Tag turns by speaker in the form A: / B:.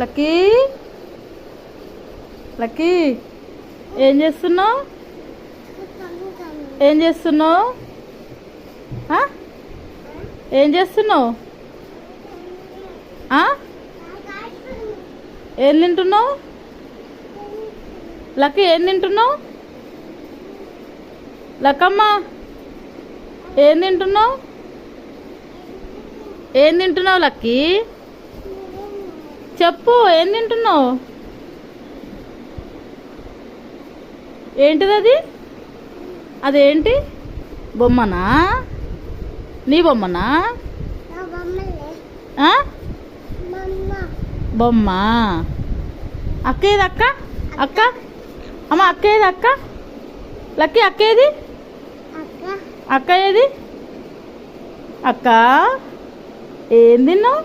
A: Lucky lucky ఏం చేస్తున్నావు? ఏం చేస్తున్నావు? ఏం చేస్తున్నావు? ఏం తింటున్నావు? లక్కీ ఏం తింటున్నావు? లక్కమ్మ ఏం తింటున్నావు? ఏం తింటున్నావు లక్కీ? చెప్పు, ఏం తింటున్నావు? ఏంటిది అది? అదేంటి? బొమ్మనా? నీ బొమ్మనా? బొమ్మ. అక్క ఏది? అక్క అక్క అమ్మ అక్క ఏది? అక్క లక్కీ అక్క ఏది? అక్క ఏది? అక్క ఏం తిన్నావు?